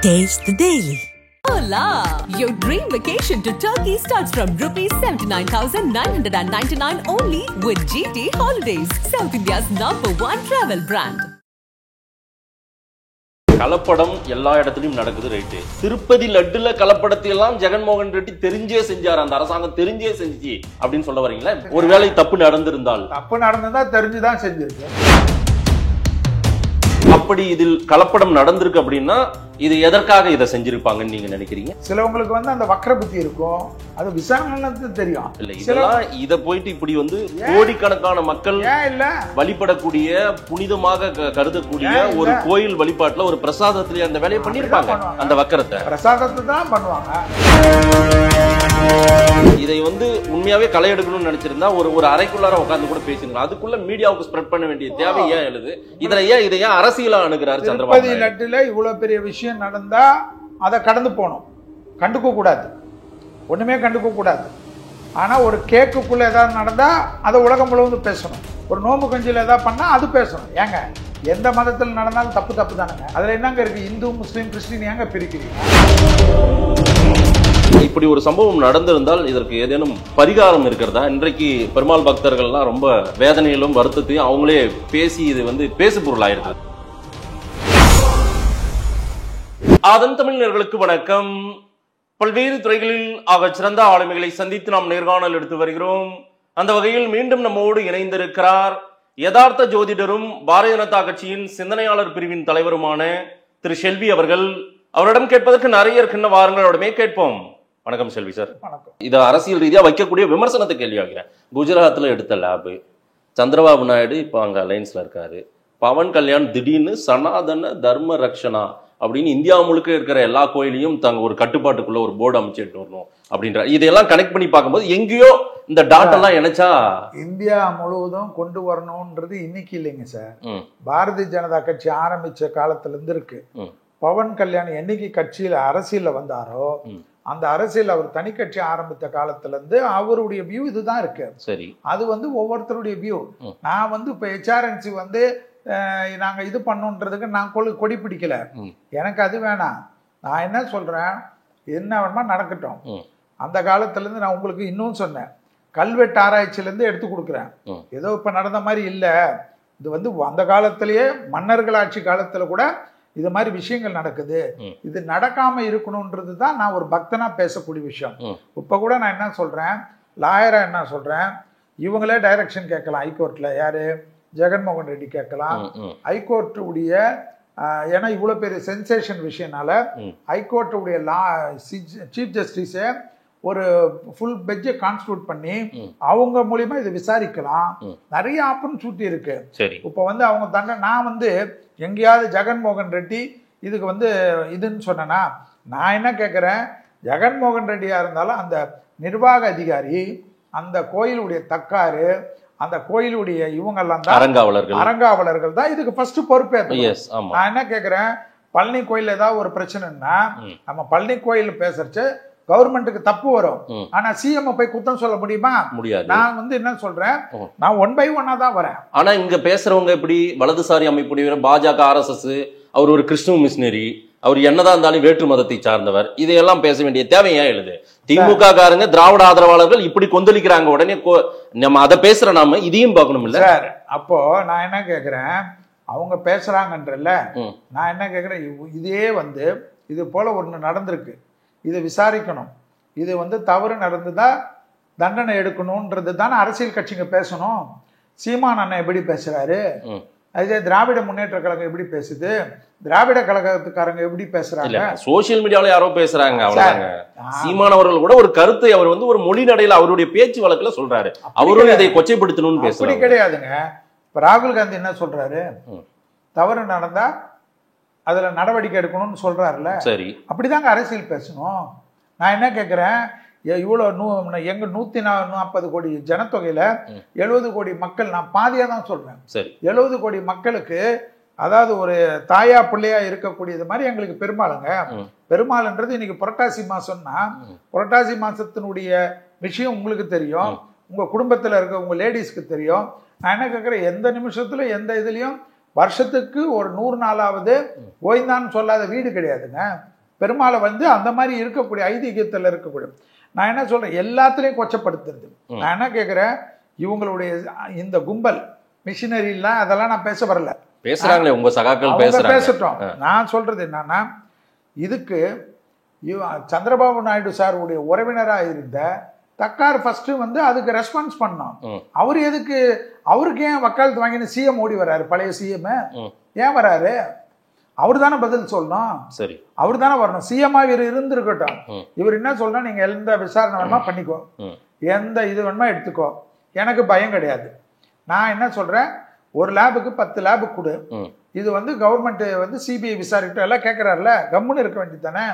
Taste the Daily. Hola! Your dream vacation to Turkey starts from rupees 79,999 only with GT Holidays, South India's #1 travel brand. கலப்படம் எல்லா இடத்துலயும் நடக்குது. Right. Tirupati லட்டுல கலப்படத்தை எல்லாம் ஜெகன்மோகன் ரெட்டி தெரிஞ்சே செஞ்சார், அந்த அரசாங்கம் தெரிஞ்சே செஞ்சு அப்படின்னு சொல்ல வரீங்களா? ஒருவேளை தப்பு நடந்திருந்தால் தெரிஞ்சுதான் செஞ்சிருக்கு. அப்படி இதில் கலப்படம் நடந்திருக்கு அப்படின்னா இது எதற்காக இதை செஞ்சிருப்பாங்கன்னு நீங்க நினைக்கிறீங்க? சிலவங்களுக்கு அந்த வக்ர புத்தி இருக்கும், அது விசாரணை தெரியும். இல்ல இதெல்லாம் இத போயிட்டு இப்படி கோடிக்கணக்கான மக்கள் வழிபடக்கூடிய புனிதமாக கருதக்கூடிய ஒரு கோயில் வழிபாட்டுல ஒரு பிரசாதத்திலே அந்த வேலையை பண்ணிருப்பாங்க. அந்த வக்கரத்தை பிரசாதத்தை தான் பண்ணுவாங்க. இதை உண்மையாவே களை எடுக்கணும்னு நினைச்சிருந்தா ஒரு அறைக்குள்ளார உட்கார்ந்து கூட பேசிருக்கலாம். அதுக்குள்ள மீடியாவுக்கு ஸ்ப்ரெட் பண்ண வேண்டிய தேவை ஏன் எழுது? இதை ஏன் அரசியலா அணுகிறார் சந்திரபாபு? லட்டுல இவ்வளவு பெரிய விஷயம் நடந்தா அதை கடந்து போகணும், கண்டுக்க கூடாது, ஒண்ணுமே கண்டுக்க கூடாது. ஆனா ஒரு கேக்குக்குள்ள ஏதாவது நடந்தா அதை உலகம் முழுவதும் பேசணும். ஒரு நோம்பு கஞ்சியில ஏதாவது பண்ணா அது பேசணும். ஏங்க எந்த மதத்தில் நடந்தாலும் தப்பு தானுங்க. அதுல என்னங்க இருக்கு? இந்து முஸ்லீம் கிறிஸ்டின் ஏங்க பிரிக்கிறீங்க? இப்படி ஒரு சம்பவம் நடந்திருந்தால் இதற்கு ஏதேனும் பரிகாரம் இருக்கிறதா? இன்றைக்கு பெருமாள் பக்தர்கள்லாம் ரொம்ப வேதனையிலும் வருத்தத்தையும் அவங்களே பேசி இது பேசு பொருளாயிருக்கு. ஆதன் தமிழர்களுக்கு வணக்கம். பல்வேறு துறைகளில் ஆக சிறந்த ஆளுமைகளை சந்தித்து நாம் நேர்காணல் எடுத்து வருகிறோம். அந்த வகையில் மீண்டும் நம்மோடு இணைந்திருக்கிறார் யதார்த்த ஜோதிடரும் பாரதிய ஜனதா கட்சியின் சிந்தனையாளர் பிரிவின் தலைவருமான திரு செல்வி அவர்கள். அவரிடம் கேட்பதற்கு நிறைய இருக்கின்ற வாரங்களோடமே கேட்போம். வணக்கம் செல்வி சார். வணக்கம். இதை அரசியல் ரீதியா வைக்கக்கூடிய விமர்சனத்தை கேள்வியாகிறேன். குஜராத்ல எடுத்த லேபு, சந்திரபாபு நாயுடு இப்ப அங்க அலைன்ஸ்ல இருக்காரு. பவன் கல்யாண் திடீர்னு சனாதன தர்ம ரக்ஷனா அப்படின்னு இந்தியா முழுக்க இருக்கிற எல்லா கோயிலையும் தாங்க ஒரு கட்டுப்பாட்டுக்குள்ள ஒரு போர்டு அமைச்சிட்டு வரணும் அப்படின்ற இதெல்லாம் கனெக்ட் பண்ணி பார்க்கும்போது எங்கேயோ இந்த டாட் எல்லாம் இணைச்சா இந்தியா முழுவதும் கொண்டு வரணும்ன்றது இன்னைக்கு இல்லைங்க சார். பாரதிய ஜனதா கட்சி ஆரம்பிச்ச காலத்துல இருந்து இருக்கு. பவன் கல்யாண் என்னைக்கு கட்சியில அரசியல்ல வந்தாரோ அந்த அரசியல் அவர் தனி கட்சி ஆரம்பித்த காலத்துல இருந்து அவருடைய வியூ இதுதான் இருக்கு. சரி, அது ஒவ்வொருத்தருடைய வியூ. நான் இப்ப ஹெச்ஆர்என்சி நாங்க இது பண்ணுன்றதுக்கு நான் கொடி பிடிக்கல, எனக்கு அது வேணாம். நான் என்ன சொல்றேன், என்ன வேணுமா நடக்கட்டும். அந்த காலத்துல இருந்து நான் உங்களுக்கு இன்னும் சொன்னேன், கல்வெட்டு ஆராய்ச்சியில இருந்து எடுத்து கொடுக்குறேன். ஏதோ இப்ப நடந்த மாதிரி இல்ல, இது அந்த காலத்திலேயே மன்னர்கள் ஆட்சி காலத்துல கூட இது மாதிரி விஷயங்கள் நடக்குது. இது நடக்காம இருக்கணும்ன்றது தான் நான் ஒரு பக்தனா பேசக்கூடிய விஷயம். இப்ப கூட நான் என்ன சொல்றேன், லாயரா என்ன சொல்றேன், இவங்களே டைரக்ஷன் கேட்கலாம் ஹைகோர்ட்ல. யாரு? ஜெகன்மோகன் ரெட்டி கேட்கலாம். ஹைகோர்ட் உடைய ஏன்னா இவ்வளவு பெரிய சென்சேஷன் விஷயம்னால ஹைகோர்ட் உடைய சீஃப் ஜஸ்டிஸ ஒரு ஃபுல் பெஞ்சை கான்ஸ்டிடியூட் பண்ணி அவங்க மூலியமா இதை விசாரிக்கலாம். நிறைய ஆப்பர்ச்சுனிட்டி இருக்கு. இப்ப அவங்க தண்டனை நான் எங்கேயாவது ஜெகன்மோகன் ரெட்டி இதுக்கு இதுன்னு சொன்னா நான் என்ன கேட்கிறேன், ஜெகன்மோகன் ரெட்டியா இருந்தாலும் அந்த நிர்வாக அதிகாரி, அந்த கோயிலுடைய தக்காரு, அந்த கோயிலுடைய இவங்கெல்லாம் தான் அரங்காவலர்கள் தான் இதுக்கு ஃபர்ஸ்ட் பொறுப்பேற்கணும். நான் என்ன கேட்கிறேன், பழனி கோயில் ஏதாவது ஒரு பிரச்சனைன்னா நம்ம பழனி கோயில் பேசுறச்சு கவர்மெண்ட்டுக்கு தப்பு வரும். ஆனா சிஎம் போய் குத்தம் சொல்ல முடியுமா? முடியாது. நான் என்ன சொல்றேன், நான் 1 by 1 தான் வரேன். ஆனா இங்க பேசுறவங்க எப்படி வலதுசாரி அமைப்புடைய பாஜக RSS, அவர் ஒரு கிறிஸ்துவ மிஷினரி, அவர் என்னதான் இருந்தாலும் வேற்று மதத்தை சார்ந்தவர், இதையெல்லாம் பேச வேண்டிய தேவையா எழுது? திமுக காரங்க திராவிட ஆதரவாளர்கள் இப்படி கொந்தளிக்கிறாங்க, உடனே நம்ம அதை பேசுற நாம இதையும் பார்க்கணும் இல்ல சார்? அப்போ நான் என்ன கேக்குறேன், அவங்க பேசுறாங்கன்றல நான் என்ன கேக்குறேன், இதே இது போல ஒண்ணு நடந்திருக்கு, இதை விசாரிக்கணும். இது தவறு நடந்துதான் தண்டனை எடுக்கணும்ன்றது தானே அரசியல் கட்சிங்க பேசணும். சீமான் அண்ணன் எப்படி பேசுறாரு, அதே திராவிட முன்னேற்ற கழகம் எப்படி பேசுது, திராவிட கழகத்துக்காரங்க எப்படி பேசுறாங்க, சோசியல் மீடியால யாரோ பேசுறாங்க. சீமான் அவர்கள் கூட ஒரு கருத்தை அவர் ஒரு மொழி நடையில அவருடைய பேச்சு வழக்குல சொல்றாரு, அவரும் இதை கொச்சைப்படுத்தணும்னு பேசுறாரு. அப்படி கிடையாதுங்க. இப்ப ராகுல் காந்தி என்ன சொல்றாரு, தவறு நடந்தா அதுல நடவடிக்கை எடுக்கணும்னு சொல்றாருல்ல. சரி, அப்படிதாங்க அரசியல் பேசணும். நான் என்ன கேட்கிறேன், இவ்வளவு எங்க 140 கோடி ஜனத்தொகையில 70 கோடி மக்கள், நான் பாதியா தான் சொல்றேன், 70 கோடி மக்களுக்கு அதாவது ஒரு தாயா பிள்ளையா இருக்கக்கூடியது மாதிரி எங்களுக்கு பெருமாளுங்க. பெருமாள்ன்றது இன்னைக்கு புரட்டாசி மாசம்னா புரட்டாசி மாசத்தினுடைய விஷயம் உங்களுக்கு தெரியும், உங்க குடும்பத்துல இருக்க உங்க லேடிஸ்க்கு தெரியும். நான் என்ன கேட்கிறேன், எந்த நிமிஷத்துல எந்த இதுலயும் வருஷத்துக்கு ஒரு 100 நாளாவது கோயந்தான்னு சொல்லாத வீடு கிடையாதுங்க. பெருமாளை வந்து அந்த மாதிரி இருக்கக்கூடிய ஐதீகத்தில் இருக்கக்கூடிய, நான் என்ன சொல்றேன், எல்லாத்துலேயும் கொச்சப்படுத்துறது. நான் என்ன கேட்குறேன், இவங்களுடைய இந்த கும்பல் மிஷினரிலாம் அதெல்லாம் நான் பேச வரல, பேசுறாங்களே உங்க சகாக்கள் பேசட்டும். நான் சொல்றது என்னன்னா, இதுக்கு சந்திரபாபு நாயுடு சாருடைய உறவினராக இருந்த தக்கார் ஃபர்ஸ்ட் வந்து அதுக்கு ரெஸ்பான்ஸ் பண்ணோம். அவர் எதுக்கு, அவருக்கு ஏன் வக்காலத்து வாங்கின சிஎம் ஓடி வர்றாரு, பழைய சிஎம் ஏன் வராரு? அவர் தானே பதில் சொல்லணும். சரி, அவர் தானே வரணும். சிஎம்மா இவர் இருந்திருக்கட்டும். இவர் என்ன சொல்றா, நீங்க எந்த விசாரணை வேணுமா பண்ணிக்கோ, எந்த இது வேணுமா எடுத்துக்கோ, எனக்கு பயம் கிடையாது. நான் என்ன சொல்றேன், ஒரு லேபுக்கு 10 லேபு கொடு. இது வந்து கவர்மெண்ட் வந்து சிபிஐ விசாரிட்டு எல்லாம் கேட்கிறாருல, கம்முன்னு இருக்க வேண்டியது தானே.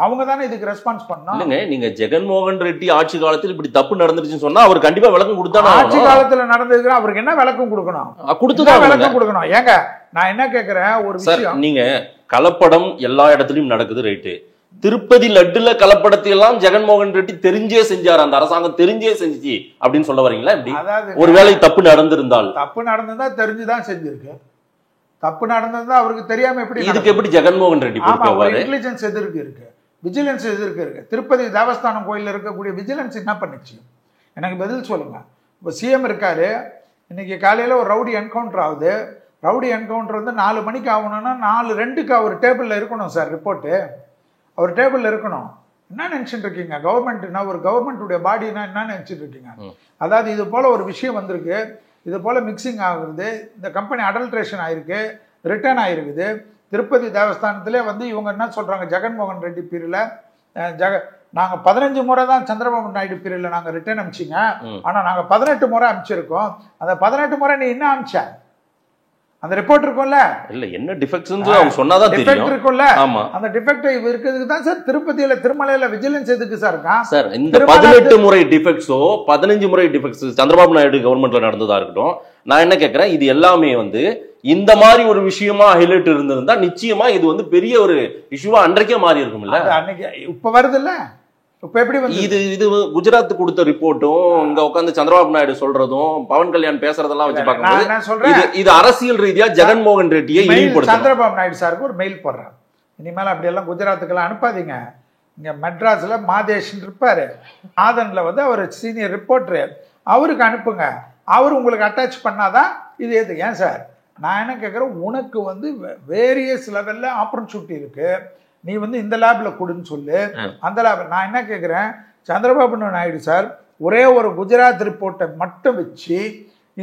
அவங்க தானே இதுக்கு ரெஸ்பான்ஸ் பண்ணணும். நீங்க ஜெகன்மோகன் ரெட்டி ஆட்சி காலத்தில் இப்படி தப்பு நடந்துருச்சுன்னு சொன்னா அவர் கண்டிப்பா விளக்கம் கொடுத்தானே. ஆட்சி காலத்துல நடந்ததுக்கு அவருக்கு என்ன விளக்கம் கொடுக்கணும்? கொடுத்துதான் விளக்கம் கொடுக்கணும். ஏங்க நான் என்ன கேட்கிறேன், ஒரு விஷயம், நீங்க கலப்படம் எல்லா இடத்துலயும் நடக்குது, ரைட்டு. திருப்பதி லட்டுல கலப்படத்தை எல்லாம் ஜெகன்மோகன் ரெட்டி தெரிஞ்சே செஞ்சாரு, அந்த அரசாங்கம் தெரிஞ்சே செஞ்சுச்சு அப்படின்னு சொல்ல வரீங்களா? இப்படி ஒருவேளை தப்பு நடந்திருந்தால், தப்பு நடந்ததா தெரிஞ்சுதான் செஞ்சிருக்கு. தப்பு நடந்ததா அவருக்கு தெரியாம எப்படி? இதுக்கு எப்படி ஜெகன்மோகன் ரெட்டி இன்டெலிஜென்ஸ் எதிர்க்கு இருக்கு, விஜிலன்ஸ் எதிர்க்கு இருக்கு. திருப்பதி தேவஸ்தானம் கோயிலில் இருக்கக்கூடிய விஜிலன்ஸ் என்ன பண்ணுச்சு? எனக்கு பதில் சொல்லுங்க. இப்போ சிஎம் இருக்காரு, இன்னைக்கு காலையில் ஒரு ரவுடி என்கவுண்டர் ஆகுது. ரவுடி என்கவுண்டர் வந்து 4 மணிக்கு ஆகணும்னா 4:02 அவர் டேபிளில் இருக்கணும் சார், ரிப்போர்ட்டு அவர் டேபிளில் இருக்கணும். என்ன நினச்சிட்டு இருக்கீங்க? கவர்மெண்ட்னா, ஒரு கவர்மெண்ட்டுடைய பாடினா என்ன நினச்சிட்டு இருக்கீங்க? அதாவது இது போல் ஒரு விஷயம் வந்திருக்கு, இது போல் மிக்சிங் ஆகுறது, இந்த கம்பெனி அடல்ட்ரேஷன் ஆகிருக்கு, ரிட்டர்ன் ஆகிருக்குது. திருப்பதி தேவஸ்தானத்திலே வந்து இவங்க என்ன சொல்கிறாங்க, ஜெகன்மோகன் ரெட்டி பீரியடில் நாங்கள் 15 முறை தான் சந்திரபாபு நாயுடு பீரியடில் நாங்கள் ரிட்டர்ன் அனுப்பிச்சிங்க, ஆனால் நாங்கள் 18 முறை அனுப்பிச்சிருக்கோம். அந்த 18 முறை நீ என்ன அனுப்பிச்ச? அந்த ரிப்போர்ட் இருக்கும்ல, இல்ல என்ன டிஃபெக்ட்ஸ்னு அவங்க சொன்னாதான் தெரியும். டிஃபெக்ட் இருக்கும்ல, அந்த டிஃபெக்ட் இருக்கிறதுக்கு தான் சார் திருப்பதியில திருமலையில விஜிலன்ஸ் எதுக்கு சார் இருக்கான் சார்? இந்த 18 முறை டிஃபெக்ட்ஸோ 15 முறை டிஃபெக்ட்ஸ் சந்திரபாபு நாயுடு கவர்மெண்ட்ல நடந்ததா இருக்கட்டும். நான் என்ன கேட்கிறேன், இது எல்லாமே வந்து இந்த மாதிரி ஒரு விஷயமா ஹைலைட் இருந்திருந்தா நிச்சயமா இது வந்து பெரிய ஒரு இஷ்யூவா அன்றைக்கே மாறி இருக்கும் இல்ல? அன்னைக்கு இப்ப வருது இல்ல, இப்ப எப்படி வந்து இது குஜராத் கொடுத்த ரிப்போர்ட்டும் இங்க உட்காந்து சந்திரபாபு நாயுடு சொல்றதும் பவன் கல்யாண் பேசுறதெல்லாம் வச்சு பார்க்கும்போது இது அரசியல் ரீதியா ஜெகன்மோகன் ரெட்டியை இழிவுபடுத்த சந்திரபாபு நாயுடு சாருக்கு ஒரு மெயில் போடுறாரு, இனிமேல் அப்படி எல்லாம் குஜராத்துக்கெல்லாம் அனுப்பாதீங்க, இங்க மெட்ராஸ்ல மாதேஷ் இருப்பாரு, ஆதன்ல வந்து அவர் சீனியர் ரிப்போர்ட்டரு, அவருக்கு அனுப்புங்க, அவர் உங்களுக்கு அட்டாச் பண்ணாதான் இது எது. ஏன் சார் நான் என்ன கேட்குறேன், உனக்கு வந்து வேரியஸ் லெவல்ல ஆப்பர்ச்சுனிட்டி இருக்கு, நீ வந்து இந்த லேப்ல கொடுன்னு சொல்லு, அந்த லேப். நான் என்ன கேட்குறேன், சந்திரபாபு நாயுடு சார் ஒரே ஒரு குஜராத் ரிப்போர்ட்டை மட்டும் வச்சு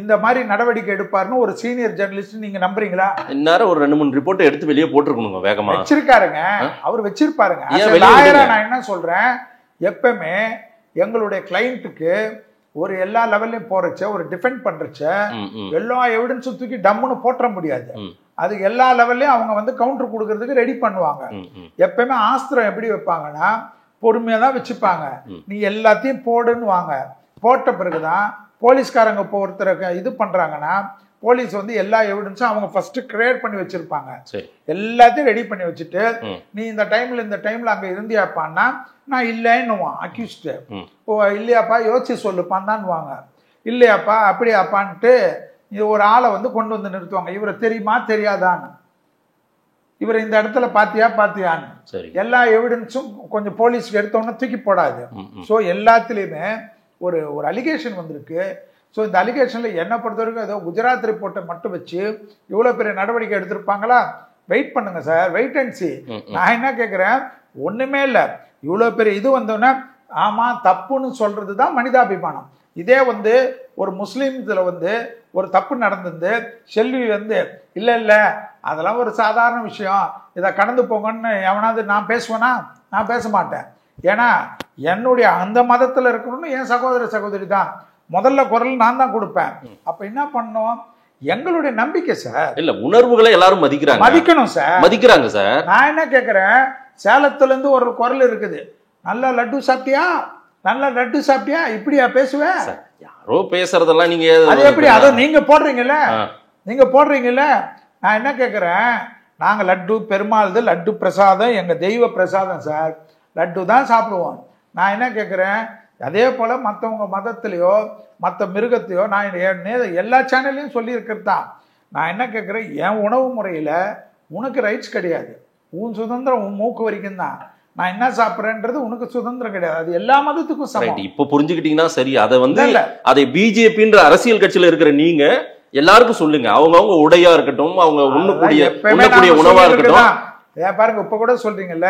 இந்த மாதிரி நடவடிக்கை எடுப்பாருன்னு ஒரு சீனியர் ஜெர்னலிஸ்ட் நீங்க நம்புறீங்களா? இந்நேரம் ஒரு 2-3 ரிப்போர்ட்டை எடுத்து வெளியே போட்டுருக்கணுங்க, வேகமா வச்சிருக்காருங்க, அவர் வச்சிருப்பாருங்க. நான் என்ன சொல்றேன், எப்பவுமே எங்களுடைய கிளைண்ட்டுக்கு ஒரு எல்லா லெவல்லையும் போறச்ச, ஒரு டிஃபெண்ட் பண்றச்ச எல்லா எவிடன்ஸும் தூக்கி டம்முன்னு போட்டுற முடியாது. அது எல்லா லெவல்லையும் அவங்க வந்து கவுண்டர் கொடுக்கறதுக்கு ரெடி பண்ணுவாங்க. எப்பவுமே ஆஸ்திரம் எப்படி வைப்பாங்கன்னா பொறுமையா தான் வச்சுப்பாங்க. நீ எல்லாத்தையும் போடுன்னு வாங்க, போட்ட பிறகுதான் போலீஸ்காரங்க ஒருத்தர இது பண்றாங்கன்னா போலீஸ் வந்து எல்லா எவிடன்ஸும் அவங்க ஃபர்ஸ்ட் கிரியேட் பண்ணி வச்சிருப்பாங்க, எல்லாத்தையும் ரெடி பண்ணி வச்சுட்டு நீ இந்த டைம்ல அங்க இருந்தியாப்பான்னா நான் இல்லைன்னுவான் அக்யூஸ்ட். ஓ இல்லையாப்பா யோசிச்சு சொல்லுப்பான் தான்வாங்க, இல்லையாப்பா அப்படியாப்பான்ட்டு ஒரு ஆளை வந்து கொண்டு வந்து நிறுத்துவாங்க. இவரை தெரியுமா தெரியாதான்னு, இவரை இந்த இடத்துல பாத்தியான்னு எல்லா எவிடன்ஸும் கொஞ்சம் போலீஸ்க்கு எடுத்தோன்னு தூக்கி போடாது. ஸோ எல்லாத்துலேயுமே ஒரு அலிகேஷன் வந்திருக்கு. ஸோ இந்த அலிகேஷன்ல என்ன பொறுத்த வரைக்கும் ஏதோ குஜராத் ரிப்போர்ட்டை மட்டும் வச்சு இவ்வளோ பெரிய நடவடிக்கை எடுத்திருப்பாங்களா? வெயிட் பண்ணுங்க சார், வெயிட் அண்ட் சி. நான் என்ன கேட்குறேன், ஒன்றுமே இல்லை, இவ்வளோ பெரிய இது வந்தோன்னா ஆமாம் தப்புன்னு சொல்றது தான் மனிதாபிமானம். இதே வந்து ஒரு முஸ்லீம் இதில் வந்து ஒரு தப்பு நடந்தது, செல்வி வந்து இல்லை அதெல்லாம் ஒரு சாதாரண விஷயம், இதை கடந்து போங்கன்னு எவனாவது நான் பேசுவேனா? நான் பேச மாட்டேன். ஏன்னா என்னுடைய அந்த மதத்தில் இருக்கணும்னு என் சகோதரி தான் முதல்ல குரல் நான் தான் கொடுப்பேன். அப்ப என்ன பண்ணோம், எங்களுடைய நம்பிக்கை சார். இல்ல உணர்வுகளை எல்லாரும் மதிக்கணும் சார், மதிக்கிறாங்க சார். நான் என்ன கேட்கிறேன், சேலத்துல இருந்து ஒரு குரல் இருக்குது, நல்ல லட்டு சாப்பிட்டியா இப்படியா பேசுவேன்? யாரோ பேசுறதெல்லாம் நீங்க அது எப்படி, அதோ நீங்க போடுறீங்கல்ல. நான் என்ன கேட்கிறேன், நாங்க லட்டு பெருமாள் லட்டு பிரசாதம் எங்க தெய்வ பிரசாதம் சார், லட்டு தான் சாப்பிடுவோம். நான் என்ன கேட்கிறேன், அதே போல மற்றவங்க மதத்திலையோ மற்ற மிருகத்தையோ நான் எல்லா சேனல்லையும் சொல்லி இருக்கிறது தான், நான் என்ன கேட்குறேன், என் உணவு முறையில் உனக்கு ரைட்ஸ் கிடையாது. உன் சுதந்திரம் உன் மூக்கு வரைக்கும் தான். நான் என்ன சாப்பிட்றேன்றது உனக்கு சுதந்திரம் கிடையாது. அது எல்லா மதத்துக்கும் சமம். இப்ப புரிஞ்சுக்கிட்டீங்கன்னா சரி. அதை வந்து அதை பிஜேபின்ற அரசியல் கட்சியில இருக்கிற நீங்க எல்லாருக்கும் சொல்லுங்க. அவங்க உடையா இருக்கட்டும், அவங்க உண்ணக்கூடிய உணவா இருக்கட்டும். ஏன் பாருங்க, இப்ப கூட சொல்றீங்கல்ல,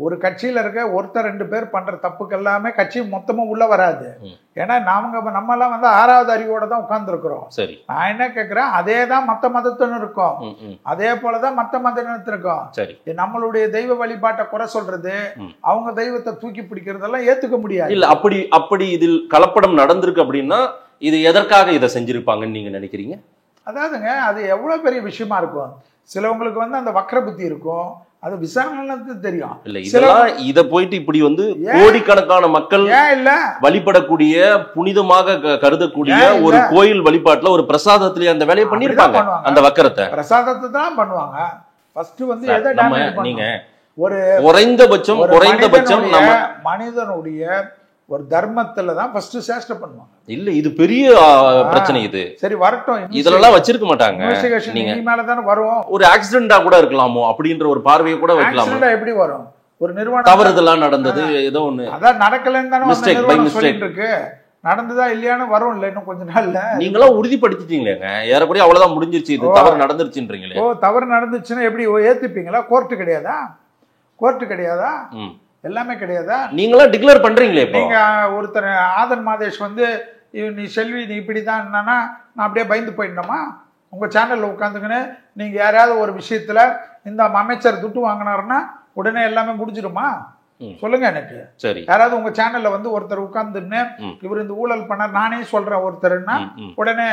ஒரு கட்சியில இருக்க ஒருத்தர் 2 பேர் பண்ற தப்புக்கு எல்லாமே கட்சி மொத்தமும் உள்ள வராது. ஏன்னா நம்ம எல்லாம் வந்து 6வது அறிவோட தான் உட்கார்ந்து இருக்கிறோம். சரி, நான் என்ன கேட்கிறேன், அதே தான் மத்த மதத்தினரும் இருக்கும், அதே போலதான் மத்த மதத்தினருக்கும். சரி, நம்மளுடைய தெய்வ வழிபாட்டை குறை சொல்றது, அவங்க தெய்வத்தை தூக்கி பிடிக்கிறதெல்லாம் ஏத்துக்க முடியாது. இல்ல அப்படி இதில் கலப்படம் நடந்திருக்கு அப்படின்னா இது எதற்காக இதை செஞ்சிருப்பாங்கன்னு நீங்க நினைக்கிறீங்க? அதாவதுங்க, அது எவ்வளவு பெரிய விஷயமா இருக்கும். சிலவங்களுக்கு வந்து அந்த வக்ர புத்தி இருக்கும், அது விசாரணை தெரியும். இல்ல இதெல்லாம் இத போயிட்டு இப்படி வந்து கோடிக்கணக்கான மக்கள் வழிபடக்கூடிய புனிதமாக கருதக்கூடிய ஒரு கோயில் வழிபாட்டுல ஒரு பிரசாதத்திலே அந்த வேலையை பண்ணிருப்பாங்க. அந்த வக்கரத்தை பிரசாதத்தை தான் பண்ணுவாங்க. ஃபர்ஸ்ட் வந்து எதை டேமேஜ் நீங்க ஒரு குறைந்தபட்சம் நம்ம மனிதனுடைய ஒரு தர்மத்துல தான் ஃபர்ஸ்ட் சேஷ்ட பண்ணுவாங்க. இல்ல இது பெரிய பிரச்சனை. இது சரி வரட்டும், இதெல்லாம் வச்சிருக்க மாட்டாங்க. நீங்க மேல தான வரும். ஒரு ஆக்சிடென்ட்டா கூட இருக்கலாமோ அப்படின்ற ஒரு பார்வையை கூட வைக்கலாம். ஆக்சிடென்ட் எப்படி வரும்? ஒரு நிறுவனம் தவறுதெல்லாம் நடந்தது, ஏதோ ஒண்ணு அதான் நடக்கலன்னு தான நிறுவனம் சொல்லிட்டு இருக்கு. நடந்ததா இல்லையானு வரும். இல்ல இன்னும் கொஞ்ச நாள்ல நீங்களாம் உறுதிப்படுத்திட்டீங்களேங்க. ஏறக்குறைய அவ்வளவுதான் முடிஞ்சிருச்சு, இது தவறு நடந்துருச்சுன்றீங்களே. தவறு நடந்துச்சுன்னா எப்படி ஏத்துப்பீங்களா? கோர்ட்டு கிடையாதா? கோர்ட்டு கிடையாதா? எல்லாமே கிடையாதா? நீங்களா டிக்ளேர் பண்றீங்களே. நீங்க ஒருத்தர் ஆதன் மாதேஷ் வந்து நீ செல்வி நீ இப்படிதான் நான் அப்படியே பயந்து போயிடணுமா? உங்க சேனல்ல உட்காந்துக்கின்னு நீங்க யாராவது ஒரு விஷயத்துல இந்த அமைச்சர் துட்டு வாங்கினாருன்னா உடனே எல்லாமே முடிஞ்சிருமா? சொல்லுங்க எனக்கு. சரி, யாராவது உங்க சேனல்ல வந்து ஒருத்தர் உட்கார்ந்துன்னு இவர் இந்த ஊழல் பண்ணார் நானே சொல்றேன் ஒருத்தர்னா உடனே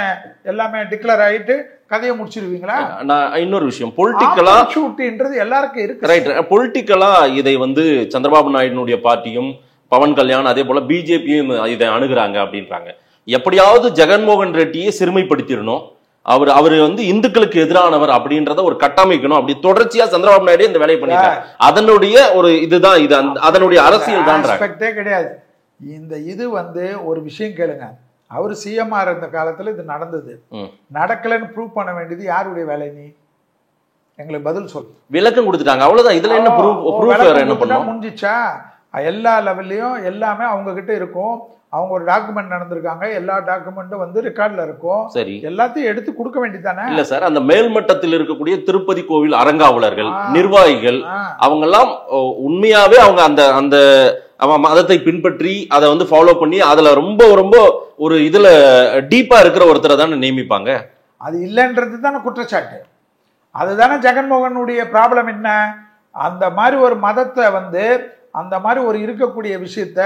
எல்லாமே டிக்ளேர் ஆயிட்டு கதையை முடிச்சிருவீங்களா? நான் இன்னொரு விஷயம், பொலிட்டிக்கலா ஷூட்டின்றது எல்லாருக்கும் இருக்கு. ரைட். பொலிட்டிக்கலா இதை வந்து சந்திரபாபு நாயுடுனுடைய பார்ட்டியும் பவன் கல்யாண் அதே போல பிஜேபியும் இதை அணுகுறாங்க அப்படின்றாங்க. எப்படியாவது ஜெகன்மோகன் ரெட்டியை சிறுமைப்படுத்திடணும், அவரு வந்து இந்துக்களுக்கு எதிரானவர் அப்படின்றத ஒரு கட்டமைக்கணும். அப்படி தொடர்ச்சியா சந்திரபாபு நாயுடு இந்த வேலையை பண்ணிருக்காரு. அதனுடைய ஒரு இதுதான் இது, அதனுடைய அரசியல் தான் கிடையாது. இந்த இது வந்து ஒரு விஷயம் கேளுங்க, அவர் சிஎம்ஆ இருந்த காலத்துல இது நடந்தது. நடக்கலன்னு ப்ரூவ் பண்ண வேண்டியது யாருடைய வேலை? நீ எங்களுக்கு பதில் சொல். விளக்கம் கொடுத்துட்டாங்க, அவ்வளவுதான். இதுல என்ன ப்ரூஃப் என்ன பண்ண முடிஞ்சிச்சா? எல்லா லெவல்லையும் எல்லாமே அவங்க கிட்ட இருக்கும். அவங்க ஒரு டாக்குமெண்ட் நடந்திருக்காங்க, எல்லா டாக்குமெண்ட்டும் வந்து ரெக்கார்ட்ல இருக்கும். சரி, எல்லாத்தையும் எடுத்து கொடுக்க வேண்டியதானே? இல்ல சார், அந்த மேல்மட்டத்தில் இருக்கக்கூடிய திருப்பதி கோவில் அறங்காவலர்கள், நிர்வாகிகள், அவங்க எல்லாம் உண்மையாவே அவங்க அந்த அந்த மதத்தை பின்பற்றி அதை வந்து ஃபாலோ பண்ணி அதுல ரொம்ப ரொம்ப ஒரு இதுல டீப்பா இருக்கிற ஒருத்தரை தானே நியமிப்பாங்க. அது இல்லைன்றது தானே குற்றச்சாட்டு. அதுதானே ஜெகன்மோகனுடைய ப்ராப்ளம். என்ன அந்த மாதிரி ஒரு மதத்தை வந்து அந்த மாதிரி ஒரு இருக்கக்கூடிய விஷயத்த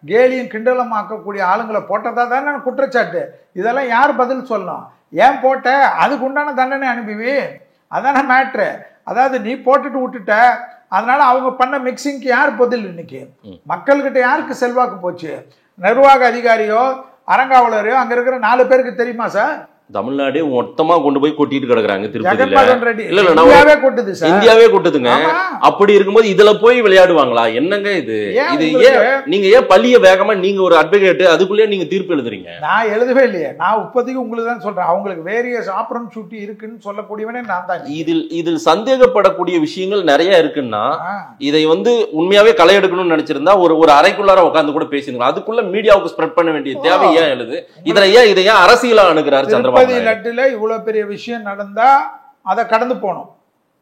கேலியும் கிண்டலும் ஆக்கக்கூடிய ஆளுங்களை போட்டதா தானே குற்றச்சாட்டு. இதெல்லாம் யார் பதில் சொல்லணும்? ஏன் போட்ட? அதுக்கு உண்டான தண்டனை அனுப்பிவி, அதான மேட்ரு. அதாவது நீ போட்டுட்டு விட்டுட்ட, அதனால அவங்க பண்ண மிக்சிங்க்கு யார் பதில்? இன்னைக்கு மக்கள்கிட்ட யாருக்கு செல்வாக்கு போச்சு? நிர்வாக அதிகாரியோ அரங்காவலரையோ அங்க இருக்கிற 4 பேருக்கு தெரியுமா சார்? தமிழ்நாடே மொத்தமா கொண்டு போய் கொட்டிட்டு கிடக்குறாங்க திருப்பதியில. இந்தியாவே கொட்டுதுங்க. அப்படி இருக்கும்போது இதுல போய் விளையாடுவாங்களா? என்னங்க இது? இது ஏன் நீங்க ஏன் பள்ளிய வேகமா நீங்க ஒரு அட்வொகேட் அதுக்குள்ளே நீங்க தீர்ப்பு எழுதுறீங்க? நான் எழுதவே இல்லையே. நான் இப்போதைக்கு உங்களுக்கு தான் சொல்றேன். அவங்களுக்கு வேரியஸ் ஆப்ரம் சூட்டி இருக்குன்னு சொல்லக்கூடியவனே நான் தான். இதில் சந்தேகப்படக்கூடிய விஷயங்கள் நிறைய இருக்குன்னா இதை வந்து உண்மையாவே களை எடுக்கணும்னு நினைச்சிருந்தா ஒரு அறைக்குள்ளார உட்கார்ந்து கூட பேசிருக்கலாம். அதுக்குள்ள மீடியாவுக்கு ஸ்ப்ரெட் பண்ண வேண்டிய தேவை ஏன் எழுது? இதை ஏன் அரசியலா அணுகிறாரு சந்திரபாபு? லட்டுல இவ்வளவு பெரிய விஷயம் நடந்தா அதை கடந்து போனோம்,